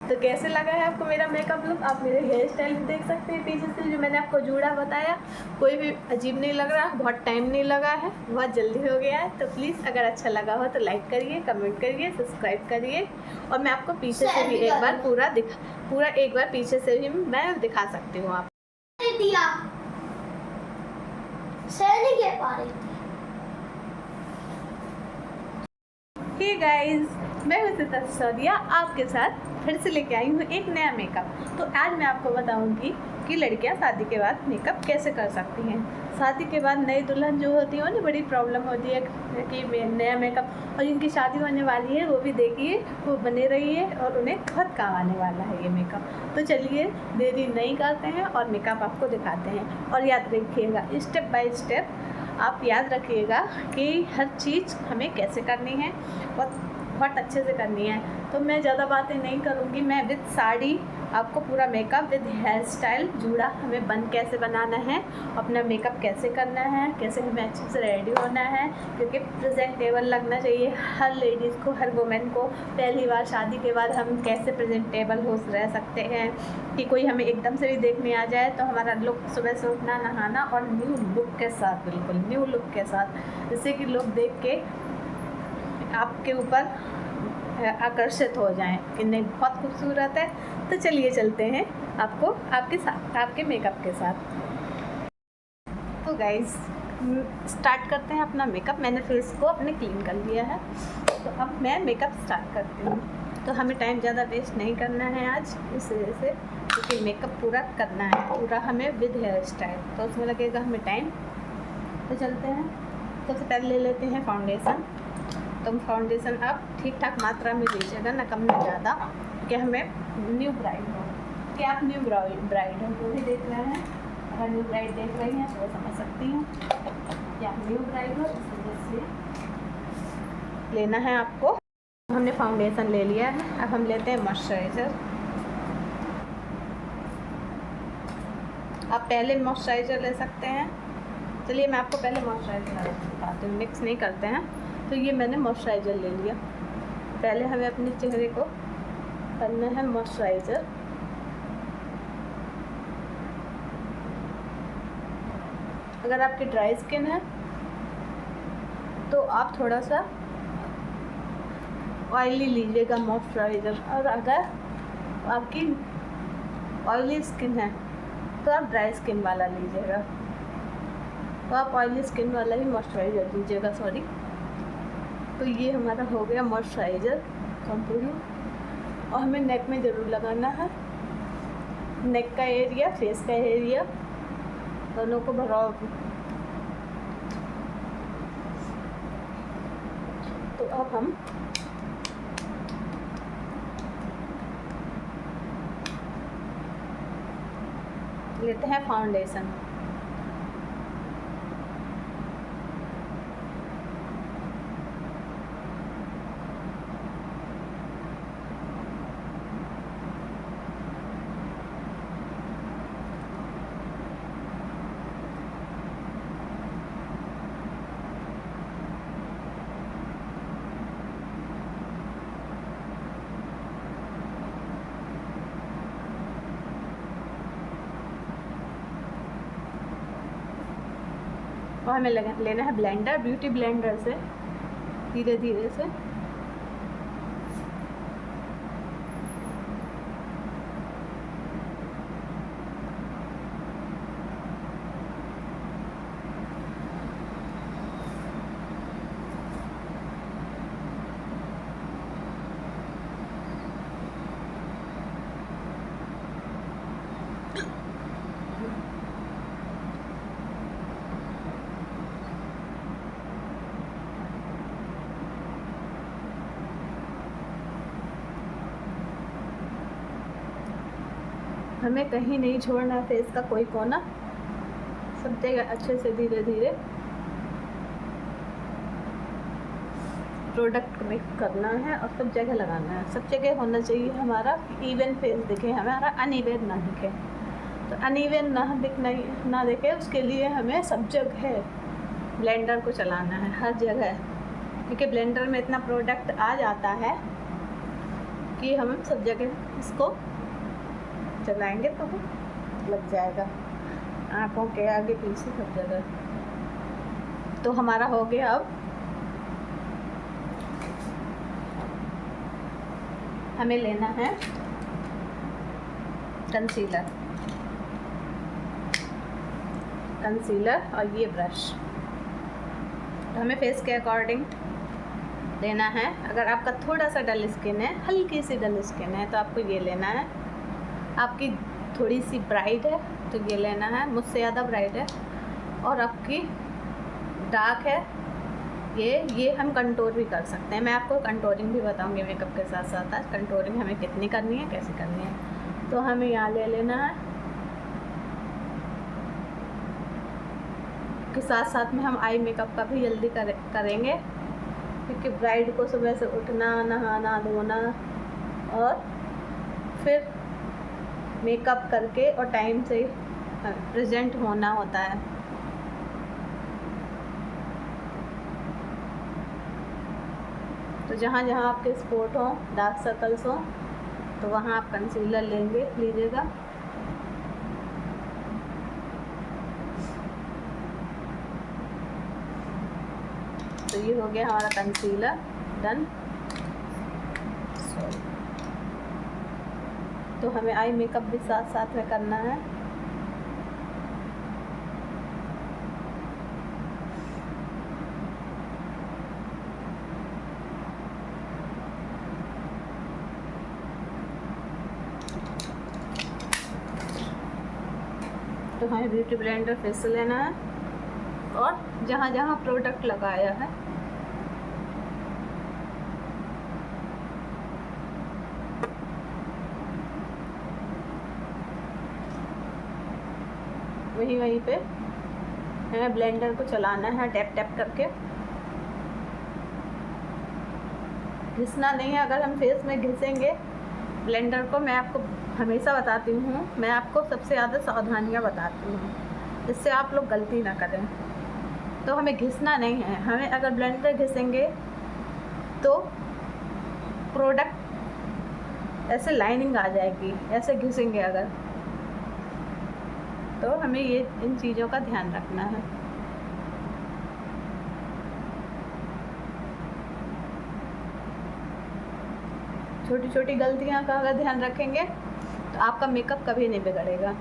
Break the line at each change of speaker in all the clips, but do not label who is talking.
तो कैसे लगा है आपको मेरा मेकअप लुक? आप मेरे हेयर स्टाइल भी देख सकते हैं पीछे से, जो मैंने आपको जूड़ा बताया कोई भी अजीब नहीं लग रहा, बहुत टाइम नहीं लगा है, बहुत जल्दी हो गया है। तो प्लीज़ अगर अच्छा लगा हो तो लाइक करिए, कमेंट करिए, सब्सक्राइब करिए। और मैं आपको पीछे से भी एक बार पूरा एक बार पीछे से भी मैं दिखा सकती हूँ। आप हे गाइस, मैं हूँ सितारा आपके साथ फिर से लेके आई हूँ एक नया मेकअप। तो आज मैं आपको बताऊँगी कि लड़कियाँ शादी के बाद मेकअप कैसे कर सकती हैं। शादी के बाद नई दुल्हन जो होती है उन्हें बड़ी प्रॉब्लम होती है कि नया मेकअप, और जिनकी शादी होने वाली है वो भी देखिए, वो बने रहिए और उन्हें बहुत काम आने वाला है ये मेकअप। तो चलिए देरी नहीं करते हैं और मेकअप आपको दिखाते हैं। और याद रखिएगा, स्टेप बाय स्टेप आप याद रखिएगा कि हर चीज़ हमें कैसे करनी है और बहुत अच्छे से करनी है। तो मैं ज़्यादा बातें नहीं करूँगी, मैं विद साड़ी आपको पूरा मेकअप विद हेयर स्टाइल, जूड़ा हमें कैसे बनाना है, अपना मेकअप कैसे करना है, कैसे हमें अच्छे से रेडी होना है, क्योंकि प्रेजेंटेबल लगना चाहिए हर लेडीज़ को, हर वुमेन को। पहली बार शादी के बाद हम कैसे प्रेजेंटेबल हो रह सकते हैं कि कोई हमें एकदम से भी देखने आ जाए तो हमारा लुक, सुबह से उठना, नहाना और न्यू लुक के साथ, बिल्कुल न्यू लुक के साथ, जिससे कि लोग देख के आपके ऊपर आकर्षित हो जाएं कि नहीं बहुत खूबसूरत है। तो चलिए चलते हैं आपको आपके साथ, आपके मेकअप के साथ। तो गाइस स्टार्ट करते हैं अपना मेकअप। मैंने फेस को अपने क्लीन कर लिया है, तो अब मैं मेकअप स्टार्ट करती हूँ। तो हमें टाइम ज़्यादा वेस्ट नहीं करना है आज, इस वजह से, क्योंकि मेकअप पूरा करना है, पूरा हमें विद हेयर स्टाइल, तो उसमें लगेगा हमें टाइम। तो चलते हैं। सबसे पहले ले लेते हैं फाउंडेशन। तो फाउंडेशन आप ठीक ठाक मात्रा में लीजिएगा, ना कम ना ज़्यादा, कि हमें न्यू ब्राइड हो, कि आप न्यू ब्राइड हो तो भी देख रहे हैं। अगर न्यू ब्राइड देख रही हैं तो समझ सकती हूँ कि आप न्यू ब्राइड हो, इस वजह से लेना है आपको। हमने फाउंडेशन ले लिया है, अब हम लेते हैं मॉइस्चराइज़र। आप पहले मॉइस्चराइज़र ले सकते हैं। चलिए मैं आपको पहले मॉइस्चराइज़र दिखाती हूँ, मिक्स नहीं करते हैं। तो ये मैंने मॉइस्चराइज़र ले लिया। पहले हमें अपने चेहरे को करना है मॉइस्चराइज़र। अगर आपकी ड्राई स्किन है तो आप थोड़ा सा ऑयली लीजिएगा मॉइस्चराइज़र, और अगर आपकी ऑयली स्किन है तो आप ड्राई स्किन वाला लीजिएगा। तो आप ऑयली स्किन वाला ही मॉइस्चराइज़र लीजिएगा, सॉरी। तो ये हमारा हो गया मॉइस्चराइज़र कंप्लीट। और हमें नेक में ज़रूर लगाना है, नेक का एरिया, फेस का एरिया, दोनों को भराव। तो अब हम लेते हैं फाउंडेशन। और हमें लेना है ब्लेंडर, ब्यूटी ब्लेंडर से धीरे धीरे से हमें कहीं नहीं छोड़ना फेस का कोई कोना, सब जगह अच्छे से धीरे धीरे प्रोडक्ट मिक्स करना है और सब जगह लगाना है। सब जगह होना चाहिए हमारा इवन फेस दिखे, हमारा अनइवन ना दिखे। तो अनइवन ना दिखे, उसके लिए हमें सब जगह ब्लेंडर को चलाना है, हर जगह, क्योंकि ब्लेंडर में इतना प्रोडक्ट आ जाता है कि हम सब जगह इसको चलाएंगे तो लग जाएगा, आँखों के आगे पीछे सब जगह। तो हमारा हो गया। अब हमें लेना है कंसीलर और ये ब्रश। तो हमें फेस के अकॉर्डिंग लेना है। अगर आपका थोड़ा सा डल स्किन है, हल्की सी डल स्किन है, तो आपको ये लेना है। आपकी थोड़ी सी ब्राइट है तो ये लेना है, मुझसे ज़्यादा ब्राइट है। और आपकी डार्क है, ये हम कंटूर भी कर सकते हैं। मैं आपको कंटूरिंग भी बताऊंगी मेकअप के साथ साथ। आज कंटूरिंग हमें कितनी करनी है, कैसे करनी है। तो हमें यहाँ ले लेना है के साथ साथ में हम आई मेकअप का भी जल्दी करेंगे, क्योंकि ब्राइड को सुबह से उठना, नहाना धोना और फिर मेकअप करके और टाइम से प्रेजेंट होना होता है। तो जहाँ जहाँ आपके स्पॉट हो, डार्क सर्कल्स हो, तो वहाँ आप कंसीलर लीजिएगा। तो ये हो गया हमारा कंसीलर डन। तो हमें आई मेकअप भी साथ साथ में करना है। तो हमें ब्यूटी ब्लेंडर फिर से लेना है और जहाँ जहाँ प्रोडक्ट लगाया है वहीं पे हमें ब्लेंडर को चलाना है, टैप टैप करके। घिसना नहीं है। अगर हम फेस में घिसेंगे ब्लेंडर को, मैं आपको हमेशा बताती हूँ, मैं आपको सबसे ज़्यादा सावधानियाँ बताती हूँ, जिससे आप लोग गलती ना करें। तो हमें घिसना नहीं है। हमें अगर ब्लेंडर घिसेंगे तो प्रोडक्ट ऐसे लाइनिंग आ जाएगी, ऐसे घिसेंगे अगर, तो हमें ये इन चीज़ों का ध्यान रखना है। छोटी छोटी गलतियां का अगर ध्यान रखेंगे तो आपका मेकअप कभी नहीं बिगड़ेगा।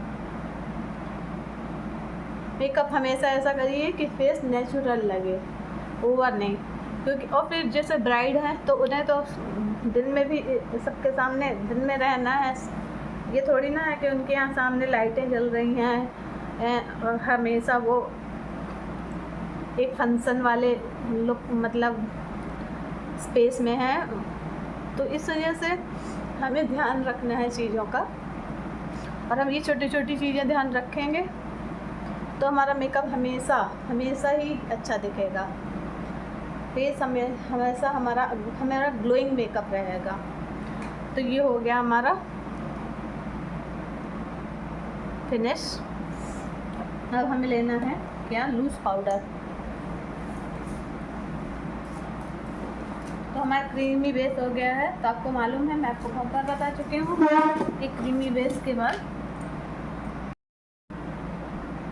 मेकअप हमेशा ऐसा करिए कि फेस नेचुरल लगे, ओवर नहीं। क्योंकि और फिर जैसे ब्राइड हैं तो उन्हें तो दिन में भी सबके सामने दिन में रहना है। ये थोड़ी ना है कि उनके यहाँ सामने लाइटें जल रही हैं और हमेशा वो एक फंक्शन वाले लुक मतलब स्पेस में है। तो इस वजह से हमें ध्यान रखना है चीज़ों का, और हम ये छोटी छोटी चीज़ें ध्यान रखेंगे तो हमारा मेकअप हमेशा ही अच्छा दिखेगा। फेस हमेशा हमारा ग्लोइंग मेकअप रहेगा। तो ये हो गया हमारा फिनिश। अब हमें लेना है क्या, लूज़ पाउडर। तो हमारा क्रीमी बेस हो गया है। तो आपको मालूम है, मैं आपको बहुत बार बता चुकी हूँ कि क्रीमी बेस के बाद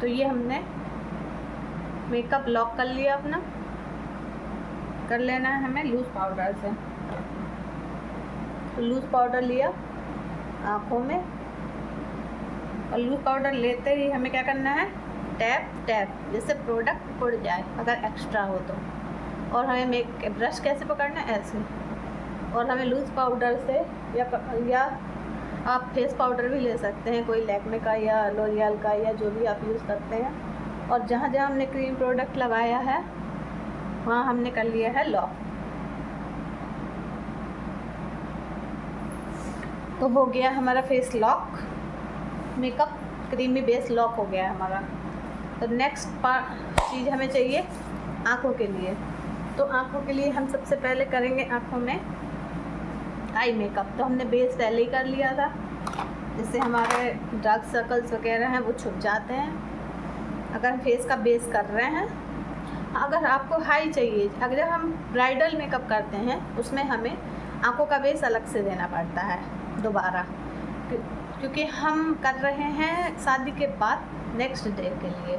तो ये हमने मेकअप लॉक कर लिया अपना। कर लेना है हमें लूज़ पाउडर से। तो लूज़ पाउडर लिया आँखों में, और लूज़ पाउडर लेते ही हमें क्या करना है, टैप टैप, जिससे प्रोडक्ट उड़ जाए अगर एक्स्ट्रा हो तो। और हमें ब्रश कैसे पकड़ना है, ऐसे। और हमें लूज़ पाउडर से या आप फेस पाउडर भी ले सकते हैं, कोई लैक्मे का या लॉरियल का या जो भी आप यूज़ करते हैं। और जहाँ जहाँ हमने क्रीम प्रोडक्ट लगाया है वहाँ हमने कर लिया है लॉक। तो हो गया हमारा face lock, makeup creamy base lock हो गया है हमारा। तो नेक्स्ट चीज़ हमें चाहिए आँखों के लिए। तो आँखों के लिए हम सबसे पहले करेंगे आँखों में आई मेकअप। तो हमने बेस पहले ही कर लिया था, जिससे हमारे डार्क सर्कल्स वगैरह हैं वो छुप जाते हैं अगर हम फेस का बेस कर रहे हैं। अगर आपको हाई चाहिए, अगर हम ब्राइडल मेकअप करते हैं उसमें हमें आँखों का बेस अलग से देना पड़ता है दोबारा, क्योंकि हम कर रहे हैं शादी के बाद नेक्स्ट डे के लिए,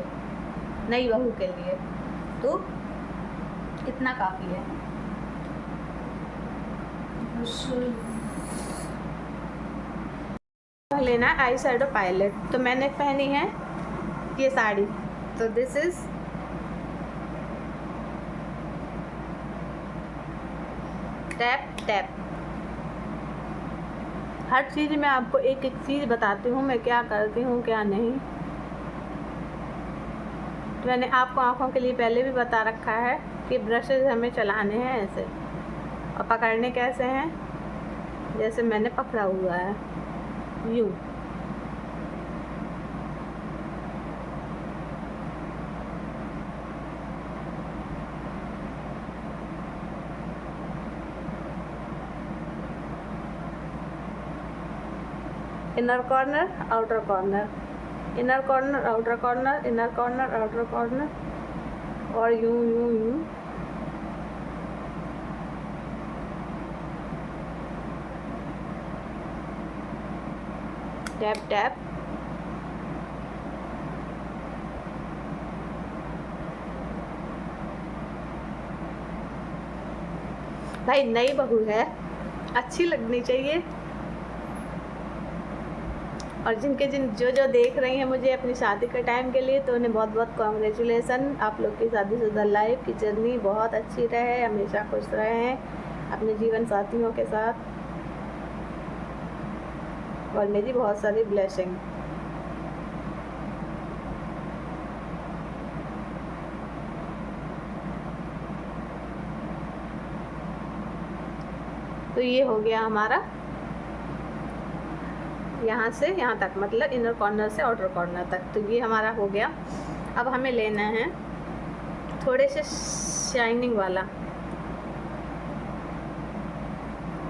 नई बहू के लिए, तो इतना काफ़ी है। लेना है आई शैडो पायलेट। तो मैंने पहनी है ये साड़ी, तो दिस इज टैप टैप। हर चीज़ में आपको एक एक चीज़ बताती हूँ मैं क्या करती हूँ क्या नहीं। तो मैंने आपको आँखों के लिए पहले भी बता रखा है कि ब्रशेज हमें चलाने हैं ऐसे, और पकड़ने कैसे हैं, जैसे मैंने पकड़ा हुआ है यूँ। Inner corner outer corner, inner corner outer corner, inner corner outer corner, और यूं यूं यूं। Tap tap. भाई नई बहू है, अच्छी लगनी चाहिए। और जो जो देख रही हैं मुझे अपनी शादी के टाइम के लिए, तो उन्हें बहुत बहुत कॉन्ग्रेचुलेसन। आप लोग की शादीशुदा लाइफ की जर्नी बहुत अच्छी रहे, हमेशा खुश रहें अपने जीवन साथियों के साथ, और मेरी बहुत सारी ब्लेसिंग। तो ये हो गया हमारा यहाँ से यहाँ तक, मतलब इनर कॉर्नर से आउटर कॉर्नर तक। तो ये हमारा हो गया। अब हमें लेना है थोड़े से शाइनिंग वाला,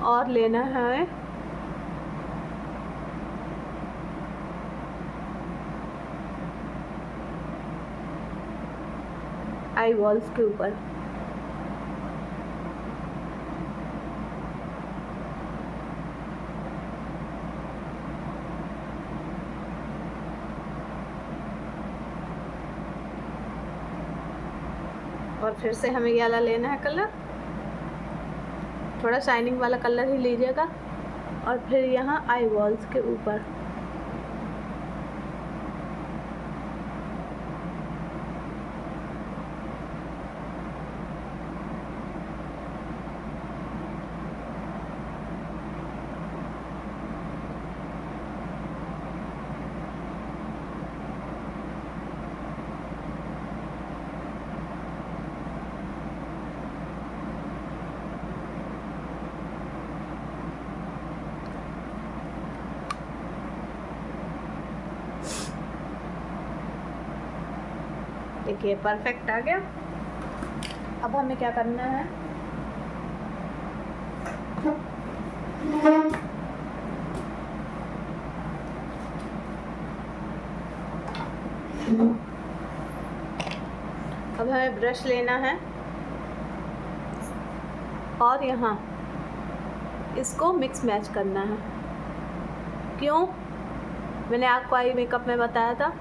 और लेना है आई बॉल्स के ऊपर। और फिर से हमें ये वाला लेना है कलर, थोड़ा शाइनिंग वाला कलर ही लीजिएगा, और फिर यहाँ आई बॉल्स के ऊपर। देखिए परफेक्ट आ गया। अब हमें क्या करना है, अब हमें ब्रश लेना है और यहाँ इसको मिक्स मैच करना है। क्यों? मैंने आपको आई मेकअप में बताया था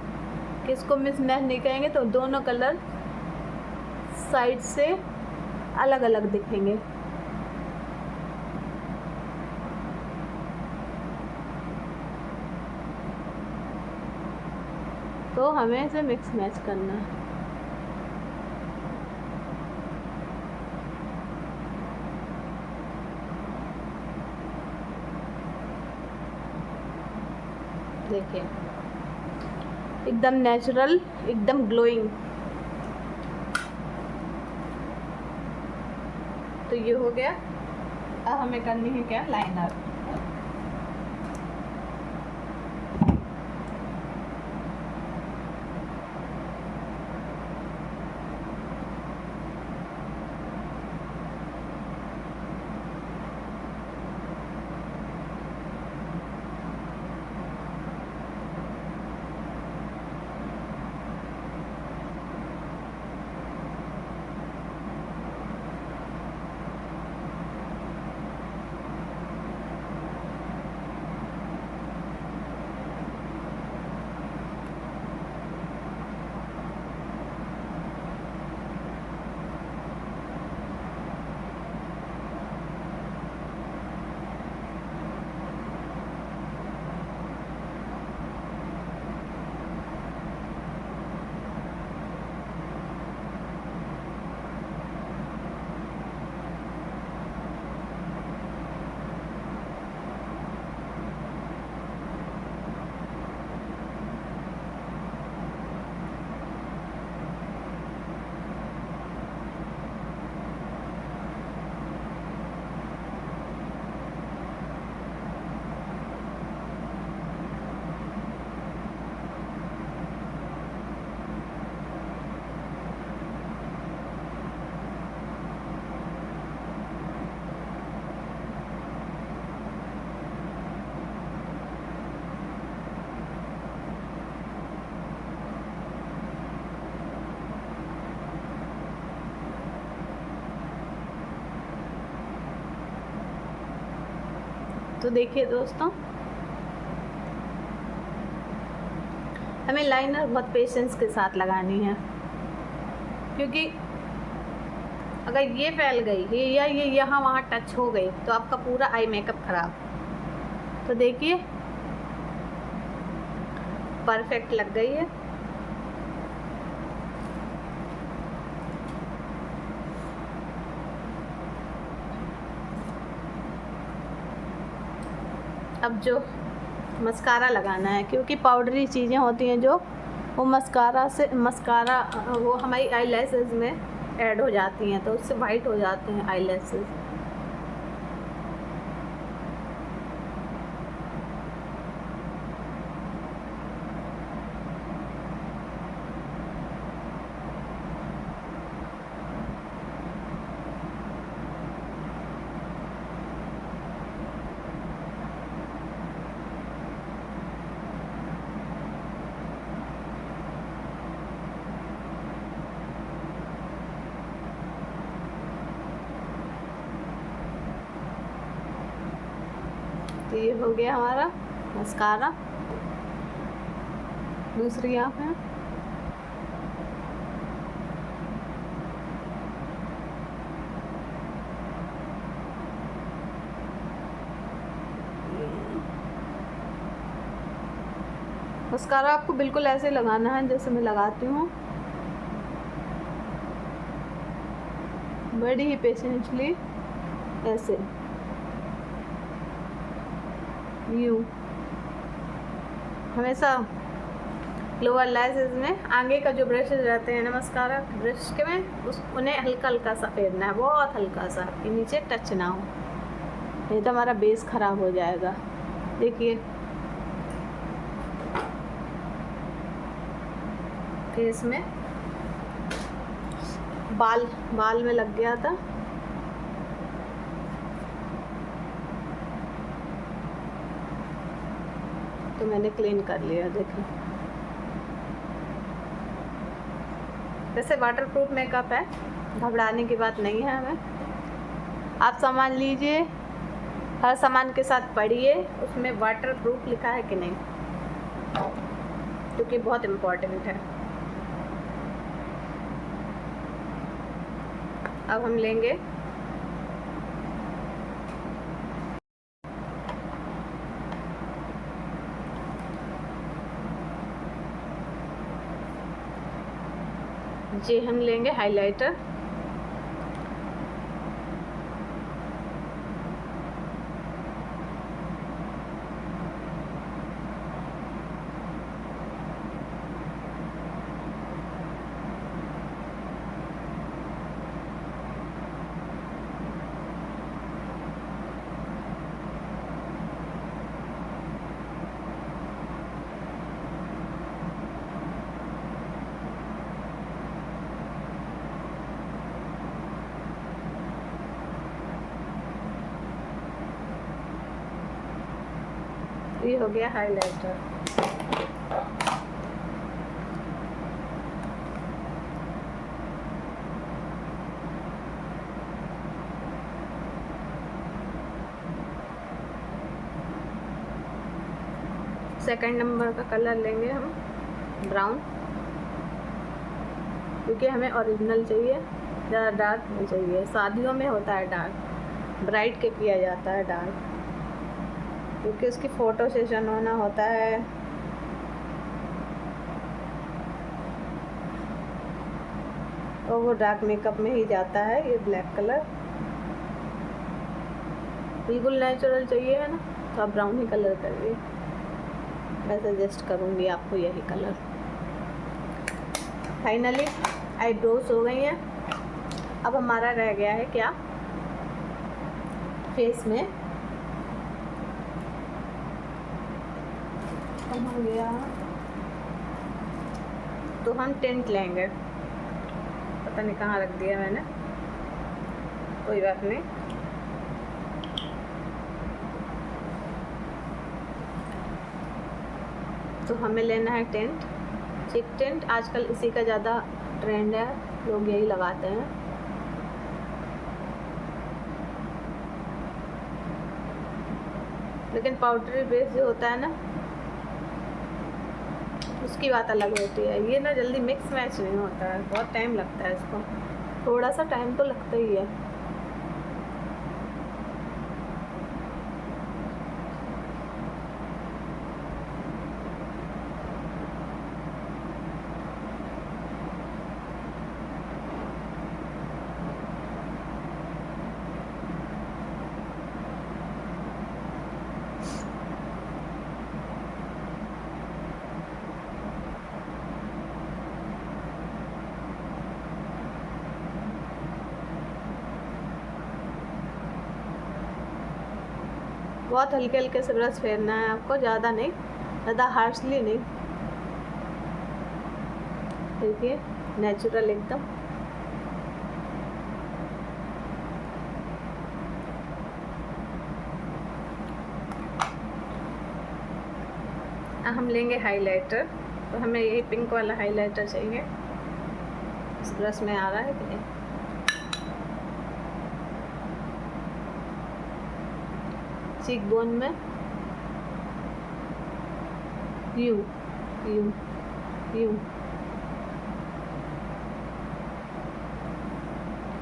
कि इसको मिक्स मैच नहीं करेंगे तो दोनों कलर साइड से अलग अलग दिखेंगे। तो हमें इसे मिक्स मैच करना है। देखिए एकदम नेचुरल, एकदम ग्लोइंग। तो ये हो गया। अब हमें करनी है क्या, लाइनर। तो देखिए दोस्तों, हमें लाइनर बहुत पेशेंस के साथ लगानी है, क्योंकि अगर ये फैल गई या ये यहाँ वहाँ टच हो गई तो आपका पूरा आई मेकअप खराब। तो देखिए परफेक्ट लग गई है। अब जो मस्कारा लगाना है, क्योंकि पाउडरी चीज़ें होती हैं जो वो मस्कारा वो हमारी आई लैशेज़ में ऐड हो जाती हैं, तो उससे वाइट हो जाते हैं आई लैशेज़। तो ये हो गया हमारा मस्कारा। दूसरी आँख है, मस्कारा आपको बिल्कुल ऐसे लगाना है जैसे मैं लगाती हूँ, बड़ी ही पेशेंटली ऐसे यूँ। हमेशा लोअर लैशेज़ में आगे का जो ब्रशेज रहते हैं ना मस्कारा ब्रश के में उन्हें हल्का हल्का सा फेरना है, बहुत हल्का सा, कि नीचे टच ना हो, नहीं तो हमारा बेस ख़राब हो जाएगा। देखिए फेस में बाल में लग गया था, तो मैंने क्लीन कर लिया। देखिए वैसे वाटरप्रूफ मेकअप है, घबराने की बात नहीं है हमें। आप सामान लीजिए, हर सामान के साथ पढ़िए उसमें वाटरप्रूफ लिखा है कि नहीं, क्योंकि बहुत इम्पोर्टेंट है। अब हम लेंगे हम लेंगे हाइलाइटर। ये हो गया हाइलाइटर। सेकंड नंबर का कलर लेंगे हम ब्राउन, क्योंकि हमें ओरिजिनल चाहिए, ज़्यादा डार्क नहीं चाहिए। शादियों में होता है डार्क, ब्राइड के किया जाता है डार्क, क्योंकि उसकी फ़ोटो सेशन होना होता है। और वो डार्क मेकअप में ही जाता है। ये ब्लैक कलर बिल्कुल नेचुरल चाहिए है ना, तो आप ब्राउन ही कलर करिए। मैं सजेस्ट करूँगी आपको यही कलर। फाइनली आईब्रोज हो गई हैं। अब हमारा रह गया है क्या, फेस में हो गया, तो हम टिंट लेंगे। पता नहीं कहाँ रख दिया मैंने, कोई बात नहीं। तो हमें लेना है टिंट, चिक टिंट। आजकल इसी का ज़्यादा ट्रेंड है, लोग यही लगाते हैं। लेकिन पाउडरी बेस जो होता है ना, उसकी बात अलग होती है। ये ना जल्दी मिक्स मैच नहीं होता है, बहुत टाइम लगता है इसको, थोड़ा सा टाइम तो लगता ही है। बहुत हल्के हल्के से ब्रश फेरना है आपको, ज़्यादा नहीं, ज़्यादा हार्शली नहीं। देखिए नेचुरल एकदम। हम लेंगे हाइलाइटर, तो हमें यही पिंक वाला हाइलाइटर चाहिए। इस ब्रश में आ रहा है कि नहीं? चीक बोन में यू यू यू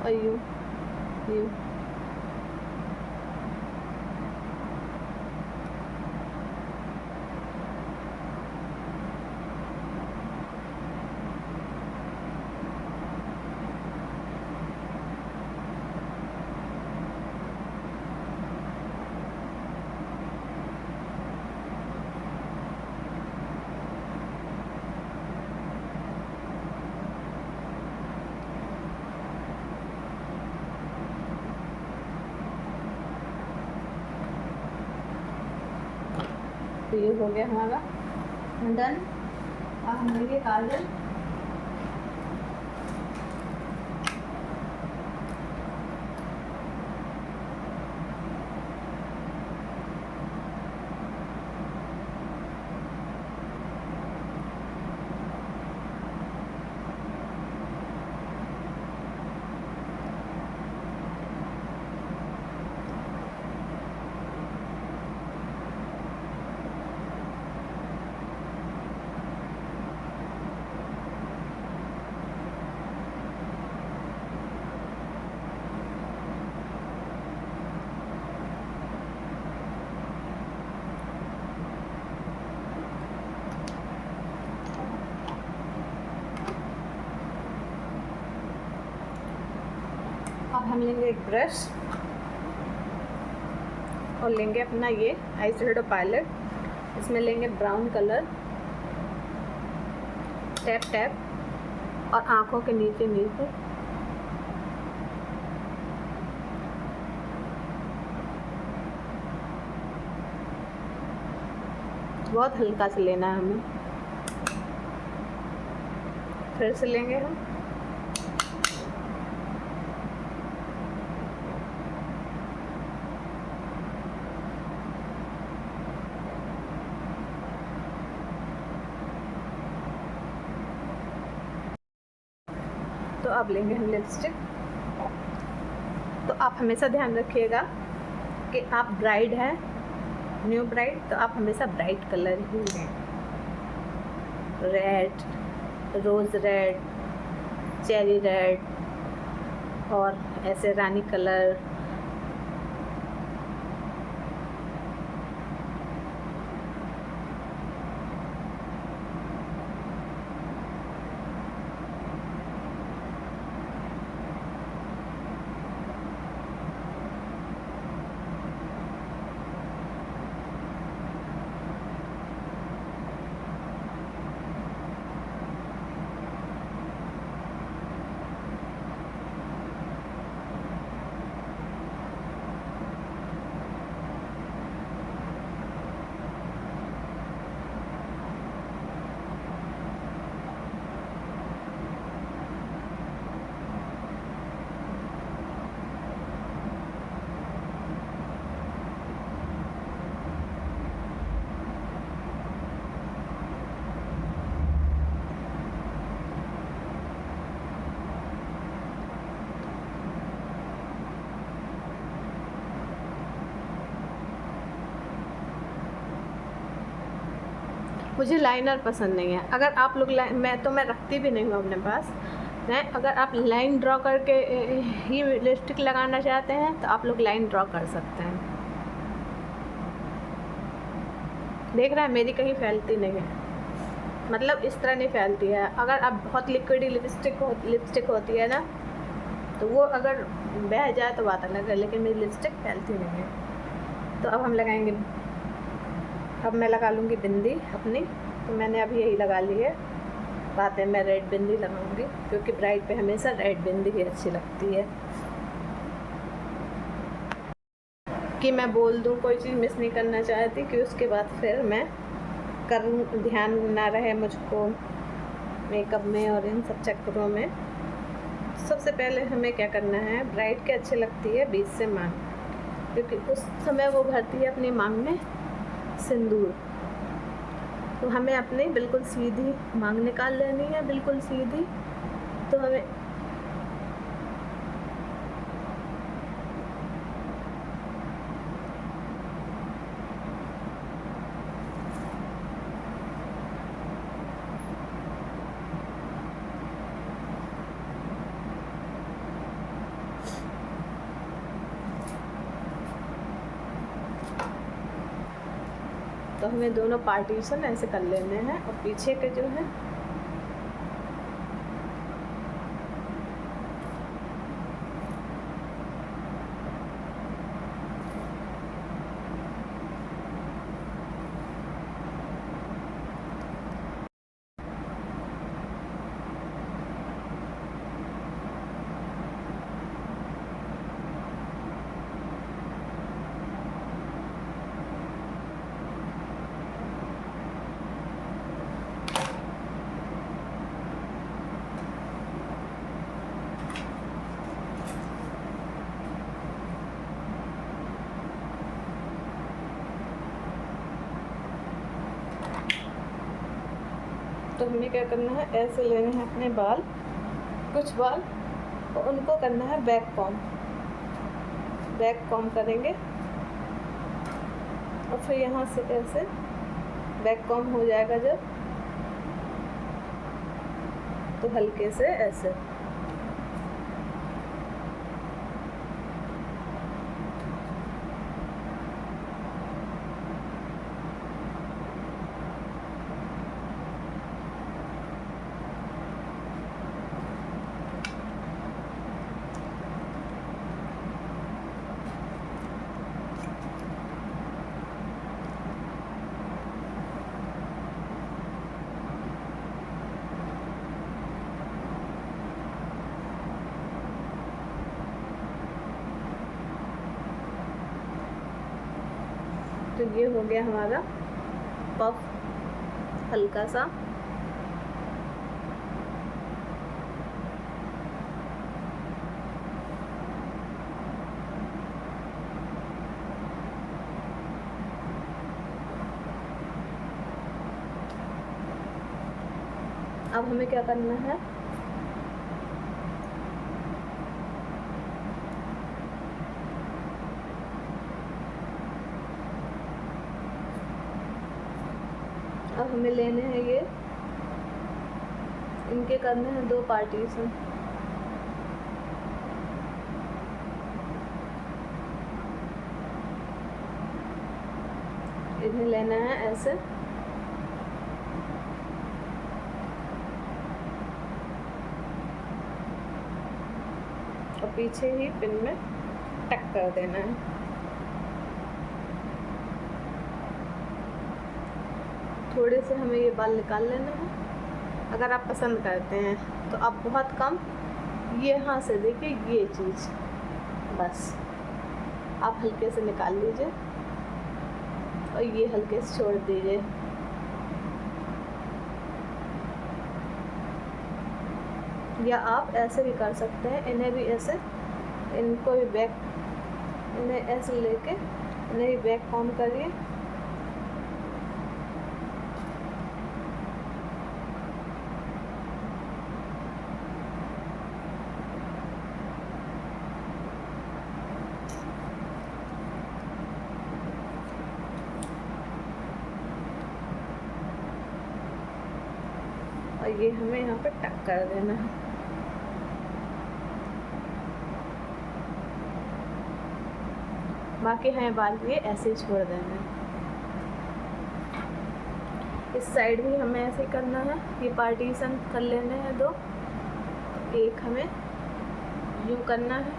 और यू यू। तो ये हो गया हमारा डन। अब हम लेंगे काजल। अब हम लेंगे एक ब्रश और लेंगे अपना ये आई शेडो पैलेट। इसमें लेंगे ब्राउन कलर, टैप टैप और आँखों के नीचे नीचे। बहुत हल्का से लेना है हमें। फिर से लेंगे हम तो अब लेंगे हम लिपस्टिक। तो आप हमेशा ध्यान रखिएगा कि आप ब्राइड हैं, न्यू ब्राइड, तो आप हमेशा ब्राइट कलर ही लें। रेड, रोज़ रेड, चेरी रेड और ऐसे रानी कलर। मुझे लाइनर पसंद नहीं है। अगर आप लोग मैं रखती भी नहीं हूँ अपने पास। मैं अगर आप लाइन ड्रॉ करके ही लिपस्टिक लगाना चाहते हैं तो आप लोग लाइन ड्रॉ कर सकते हैं। देख रहे हैं मेरी कहीं फैलती नहीं है, मतलब इस तरह नहीं फैलती है। अगर आप बहुत लिक्विड लिपस्टिक होती है ना, तो वो अगर बह जाए तो बात अलग है, लेकिन मेरी लिपस्टिक फैलती नहीं है। तो अब हम लगाएंगे, अब मैं लगा लूँगी बिंदी अपनी। तो मैंने अभी यही लगा ली है। बात है मैं रेड बिंदी लगाऊंगी, क्योंकि ब्राइड पे हमेशा रेड बिंदी ही अच्छी लगती है। कि मैं बोल दूँ कोई चीज़ मिस नहीं करना चाहती, कि उसके बाद फिर मैं करूँ, ध्यान ना रहे मुझको मेकअप में और इन सब चक्करों में। सबसे पहले हमें क्या करना है, ब्राइड के अच्छी लगती है बीच से मांग, क्योंकि उस समय वो भरती है अपनी मांग में सिंदूर। तो हमें अपनी बिल्कुल सीधी मांग निकाल लेनी है, बिल्कुल सीधी। तो हमें दोनों पार्टीशन ऐसे कर लेने हैं, और पीछे के जो है तो हमें क्या करना है, ऐसे लेने हैं अपने बाल, कुछ बाल, और उनको करना है बैक कॉम करेंगे। और फिर यहाँ से ऐसे बैक कॉम हो जाएगा जब, तो हल्के से ऐसे तो ये हो गया हमारा पफ हल्का सा। अब हमें क्या करना है, अब हमें लेने हैं ये, इनके करने हैं 2 पार्टीशन। इन्हें लेना है ऐसे, और पीछे ही पिन में टक कर देना है। थोड़े से हमें ये बाल निकाल लेना है। अगर आप पसंद करते हैं तो आप बहुत कम, ये यहाँ से देखिए ये चीज़, बस आप हल्के से निकाल लीजिए और ये हल्के से छोड़ दीजिए। या आप ऐसे भी कर सकते हैं, इन्हें भी ऐसे, इनको भी बैक, इन्हें ऐसे लेके इन्हें भी बैक कॉम करिए। और ये हमें यहाँ पे टक कर देना है। बाकी हैं बाल ये ऐसे ही छोड़ देना है। इस साइड भी हमें ऐसे करना है, ये पार्टीशन कर लेने हैं दो। एक हमें यूँ करना है,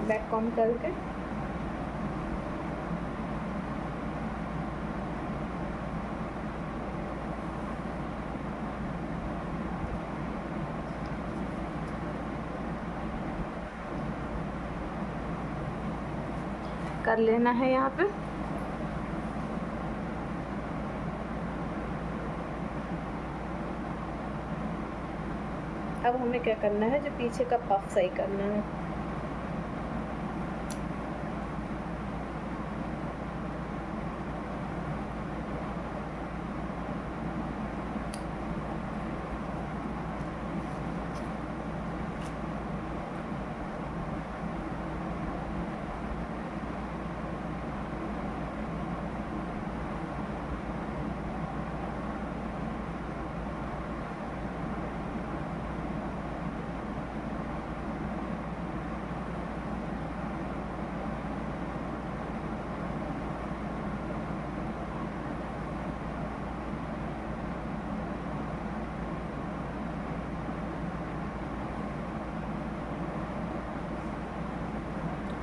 बैक कॉम करके कर लेना है यहाँ पे। अब हमें क्या करना है, जो पीछे का पफ सही करना है।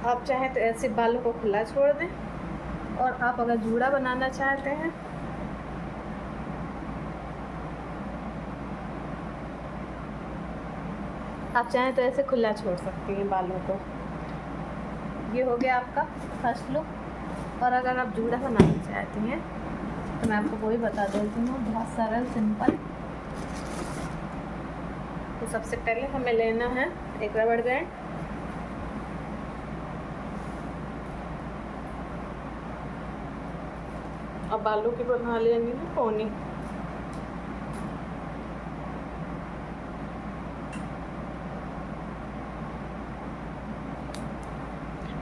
आप चाहें तो ऐसे बालों को खुला छोड़ दें, और आप अगर जूड़ा बनाना चाहते हैं आप चाहें तो ऐसे खुला छोड़ सकती हैं बालों को। ये हो गया आपका फर्स्ट लुक। और अगर आप जूड़ा बनाना चाहती हैं तो मैं आपको वही बता देती हूँ, बहुत सरल सिंपल। तो सबसे पहले हमें लेना है एक रबड़ बैंड, अब बालों की बना लेनी है पोनी।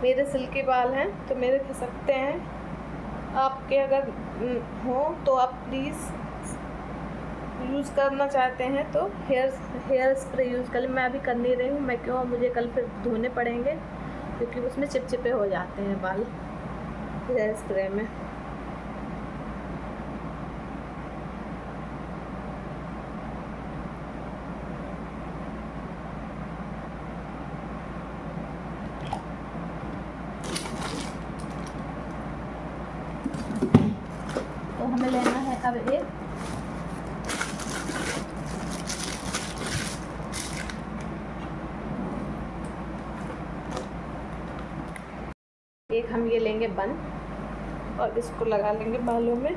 मेरे सिल्की बाल हैं तो मेरे खिसकते हैं, आपके अगर हो तो आप प्लीज़ यूज़ करना चाहते हैं तो हेयर स्प्रे यूज़ कर लें। मैं अभी कर नहीं रही हूँ, मैं क्यों, मुझे कल फिर धोने पड़ेंगे क्योंकि उसमें चिपचिपे हो जाते हैं बाल हेयर स्प्रे में। तो हमें लेना है अब एक हम ये लेंगे बन, और इसको लगा लेंगे बालों में।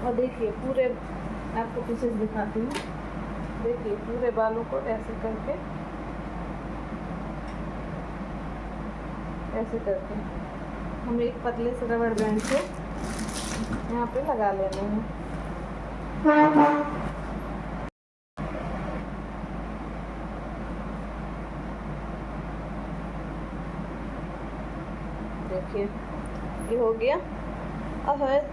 और देखिए पूरे, आपको पीछे से दिखाती हूँ, देखिए पूरे बालों को ऐसे करके हम एक पतले से रबड़ बैंड से यहाँ पे लगा लेना है। देखिए ये हो गया। अब हमें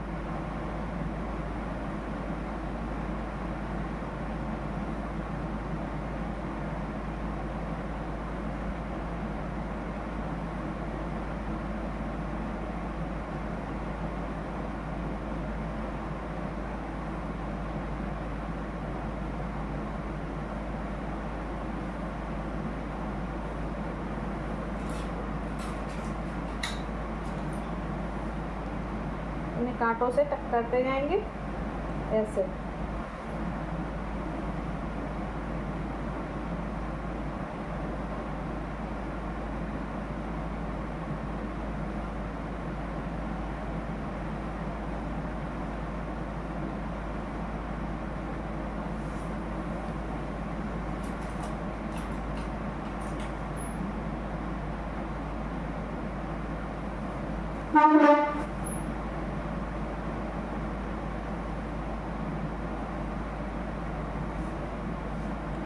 कांटों से करते जाएंगे ऐसे।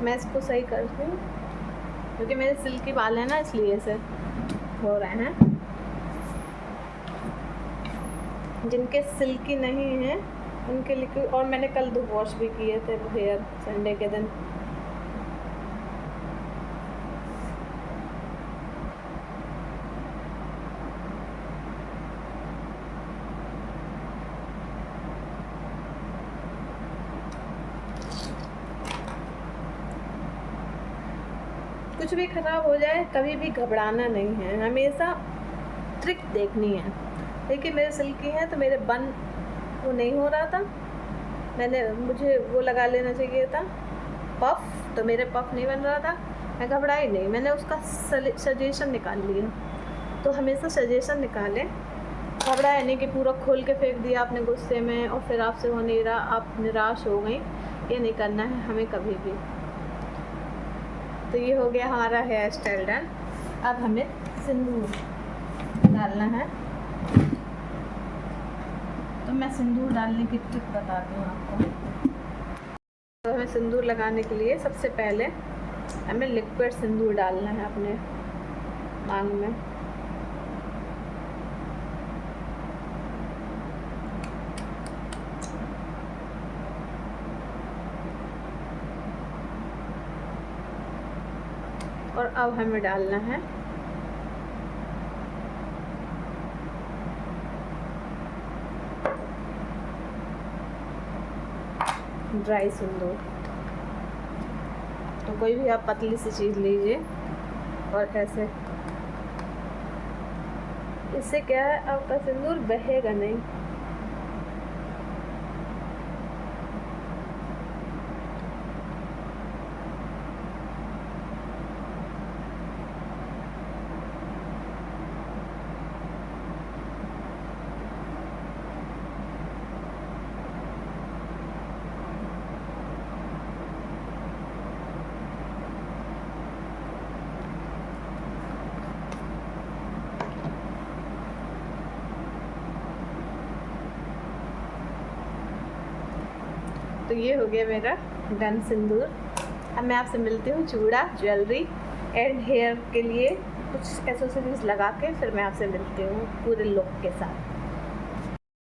मैं इसको सही करती हूँ क्योंकि मेरे सिल्की बाल है ना, इसलिए से हो रहे हैं। जिनके सिल्की नहीं है उनके लिए, और मैंने कल 2 वॉश भी किए थे हेयर संडे के दिन। कुछ भी ख़राब हो जाए कभी भी घबराना नहीं है, हमेशा ट्रिक देखनी है। देखिए मेरे सिल्की हैं तो मेरे बन वो नहीं हो रहा था, मुझे वो लगा लेना चाहिए था पफ, तो मेरे पफ नहीं बन रहा था। मैं घबराई नहीं, मैंने उसका सजेशन निकाल लिया। तो हमेशा सजेशन निकालें, घबराए नहीं कि पूरा खोल के फेंक दिया आपने गुस्से में और फिर आपसे हो नहीं रहा, आप निराश हो गई। ये नहीं करना है हमें कभी भी। तो ये हो गया हमारा हेयर स्टाइल डन। अब हमें सिंदूर डालना है, तो मैं सिंदूर डालने की ट्रिक बताती हूँ आपको। तो हमें सिंदूर लगाने के लिए सबसे पहले हमें लिक्विड सिंदूर डालना है अपने मांग में। और अब हमें डालना है ड्राई सिंदूर। तो कोई भी आप पतली सी चीज़ लीजिए और ऐसे, इससे क्या है आपका सिंदूर बहेगा नहीं। तो ये हो गया मेरा डन सिंदूर। अब मैं आपसे मिलती हूँ चूड़ा, ज्वेलरी एंड हेयर के लिए कुछ एक्सेसरीज लगा के, फिर मैं आपसे मिलती हूँ पूरे लुक के साथ।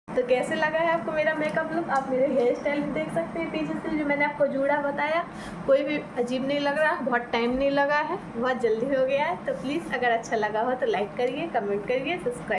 तो कैसे लगा है आपको मेरा मेकअप लुक? आप मेरे हेयर स्टाइल भी देख सकते हैं पीछे से, जो मैंने आपको जूड़ा बताया कोई भी अजीब नहीं लग रहा, बहुत टाइम नहीं लगा है, बहुत जल्दी हो गया है। तो प्लीज़ अगर अच्छा लगा हो तो लाइक करिए, कमेंट करिए, सब्सक्राइब